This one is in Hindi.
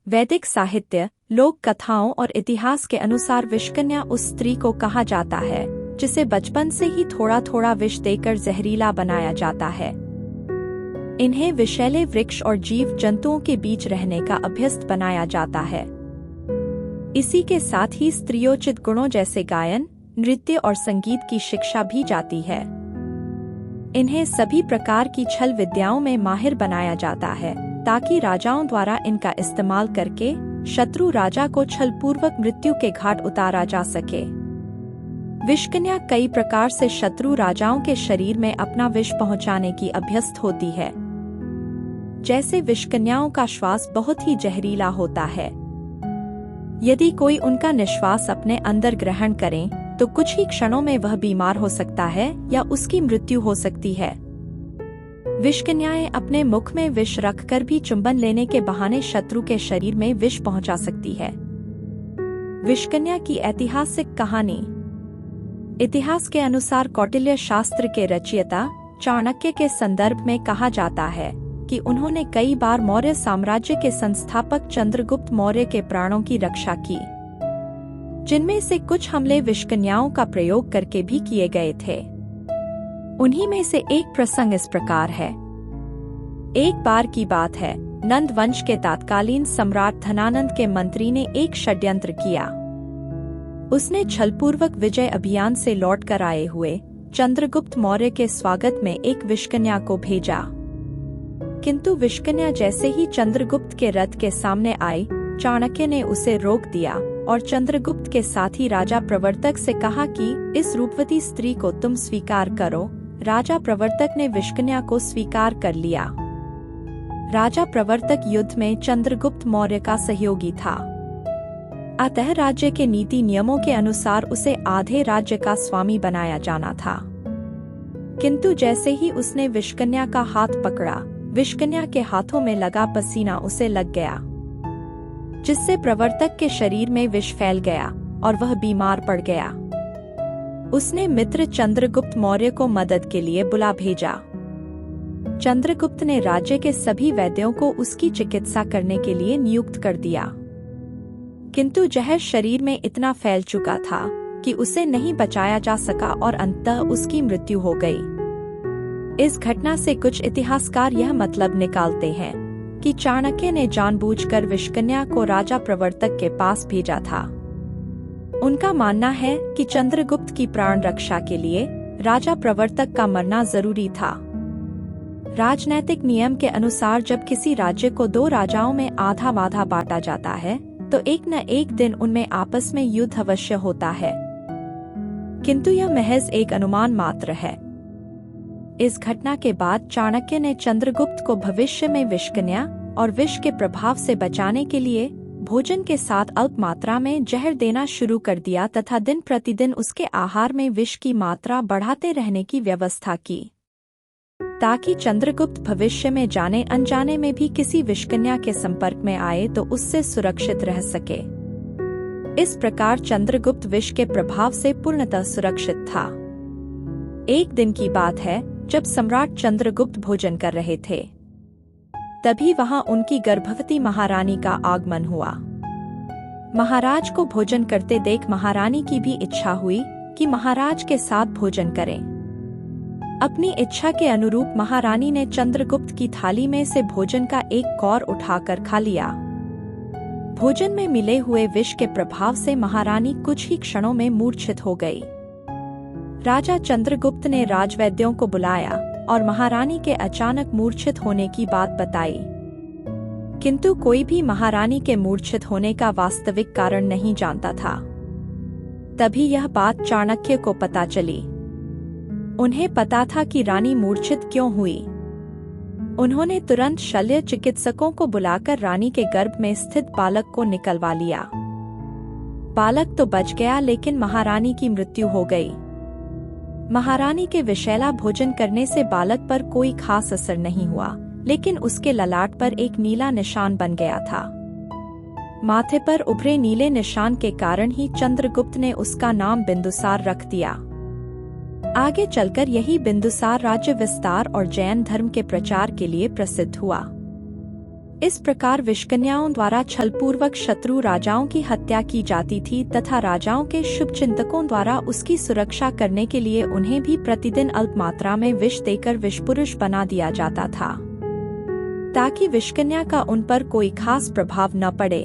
वैदिक साहित्य, लोक कथाओं और इतिहास के अनुसार विषकन्या उस स्त्री को कहा जाता है जिसे बचपन से ही थोड़ा थोड़ा विष देकर जहरीला बनाया जाता है। इन्हें विषैले वृक्ष और जीव जंतुओं के बीच रहने का अभ्यस्त बनाया जाता है। इसी के साथ ही स्त्रियोचित गुणों जैसे गायन, नृत्य और संगीत की शिक्षा भी जाती है। इन्हें सभी प्रकार की छल विद्याओं में माहिर बनाया जाता है ताकि राजाओं द्वारा इनका इस्तेमाल करके शत्रु राजा को छलपूर्वक मृत्यु के घाट उतारा जा सके। विषकन्या कई प्रकार से शत्रु राजाओं के शरीर में अपना विष पहुंचाने की अभ्यस्त होती है। जैसे विषकन्याओं का श्वास बहुत ही जहरीला होता है। यदि कोई उनका निश्वास अपने अंदर ग्रहण करे तो कुछ ही क्षणों में वह बीमार हो सकता है या उसकी मृत्यु हो सकती है। विषकन्याएं अपने मुख में विष रखकर भी चुंबन लेने के बहाने शत्रु के शरीर में विष पहुंचा सकती है। विषकन्या की ऐतिहासिक कहानी। इतिहास के अनुसार कौटिल्य शास्त्र के रचयिता चाणक्य के संदर्भ में कहा जाता है कि उन्होंने कई बार मौर्य साम्राज्य के संस्थापक चंद्रगुप्त मौर्य के प्राणों की रक्षा की, जिनमें से कुछ हमले विषकन्याओं का प्रयोग करके भी किए गए थे। उन्हीं में से एक प्रसंग इस प्रकार है। एक बार की बात है, नंद वंश के तत्कालीन सम्राट धनानंद के मंत्री ने एक षड्यंत्र किया। उसने छलपूर्वक विजय अभियान से लौटकर आए हुए चंद्रगुप्त मौर्य के स्वागत में एक विषकन्या को भेजा। किंतु विषकन्या जैसे ही चंद्रगुप्त के रथ के सामने आई, चाणक्य ने उसे रोक दिया और चंद्रगुप्त के साथी राजा प्रवर्तक से कहा कि इस रूपवती स्त्री को तुम स्वीकार करो। राजा प्रवर्तक ने विषकन्या को स्वीकार कर लिया। राजा प्रवर्तक युद्ध में चंद्रगुप्त मौर्य का सहयोगी था, अतः राज्य के नीति नियमों के अनुसार उसे आधे राज्य का स्वामी बनाया जाना था। किंतु जैसे ही उसने विषकन्या का हाथ पकड़ा, विषकन्या के हाथों में लगा पसीना उसे लग गया, जिससे प्रवर्तक के शरीर में विष फैल गया और वह बीमार पड़ गया। उसने मित्र चंद्रगुप्त मौर्य को मदद के लिए बुला भेजा। चंद्रगुप्त ने राज्य के सभी वैद्यों को उसकी चिकित्सा करने के लिए नियुक्त कर दिया, किंतु जहर शरीर में इतना फैल चुका था कि उसे नहीं बचाया जा सका और अंततः उसकी मृत्यु हो गई। इस घटना से कुछ इतिहासकार यह मतलब निकालते हैं कि चाणक्य ने जानबूझकर विषकन्या को राजा प्रवर्तक के पास भेजा था। उनका मानना है कि चंद्रगुप्त की प्राण रक्षा के लिए राजा प्रवर्तक का मरना जरूरी था। राजनैतिक नियम के अनुसार जब किसी राज्य को दो राजाओं में आधा वाधा बांटा जाता है तो एक न एक दिन उनमें आपस में युद्ध अवश्य होता है, किंतु यह महज एक अनुमान मात्र है। इस घटना के बाद चाणक्य ने चंद्रगुप्त को भविष्य में विषकन्या और विष के प्रभाव से बचाने के लिए भोजन के साथ अल्प मात्रा में जहर देना शुरू कर दिया तथा दिन प्रतिदिन उसके आहार में विष की मात्रा बढ़ाते रहने की व्यवस्था की, ताकि चंद्रगुप्त भविष्य में जाने अनजाने में भी किसी विषकन्या के संपर्क में आए तो उससे सुरक्षित रह सके। इस प्रकार चंद्रगुप्त विष के प्रभाव से पूर्णतः सुरक्षित था। एक दिन की बात है, जब सम्राट चंद्रगुप्त भोजन कर रहे थे, तभी वहां उनकी गर्भवती महारानी का आगमन हुआ। महाराज को भोजन करते देख महारानी की भी इच्छा हुई कि महाराज के साथ भोजन करें। अपनी इच्छा के अनुरूप महारानी ने चंद्रगुप्त की थाली में से भोजन का एक कौर उठाकर खा लिया। भोजन में मिले हुए विष के प्रभाव से महारानी कुछ ही क्षणों में मूर्छित हो गई। राजा चंद्रगुप्त ने राजवैद्यों को बुलाया और महारानी के अचानक मूर्छित होने की बात बताई, किंतु कोई भी महारानी के मूर्छित होने का वास्तविक कारण नहीं जानता था। तभी यह बात चाणक्य को पता चली। उन्हें पता था कि रानी मूर्छित क्यों हुई। उन्होंने तुरंत शल्य चिकित्सकों को बुलाकर रानी के गर्भ में स्थित बालक को निकलवा लिया। बालक तो बच गया, लेकिन महारानी की मृत्यु हो गई। महारानी के विषैला भोजन करने से बालक पर कोई खास असर नहीं हुआ, लेकिन उसके ललाट पर एक नीला निशान बन गया था। माथे पर उभरे नीले निशान के कारण ही चंद्रगुप्त ने उसका नाम बिंदुसार रख दिया। आगे चलकर यही बिंदुसार राज्य विस्तार और जैन धर्म के प्रचार के लिए प्रसिद्ध हुआ। इस प्रकार विषकन्याओं द्वारा छलपूर्वक शत्रु राजाओं की हत्या की जाती थी तथा राजाओं के शुभचिंतकों द्वारा उसकी सुरक्षा करने के लिए उन्हें भी प्रतिदिन अल्प मात्रा में विष देकर विषपुरुष बना दिया जाता था, ताकि विषकन्या का उन पर कोई खास प्रभाव न पड़े।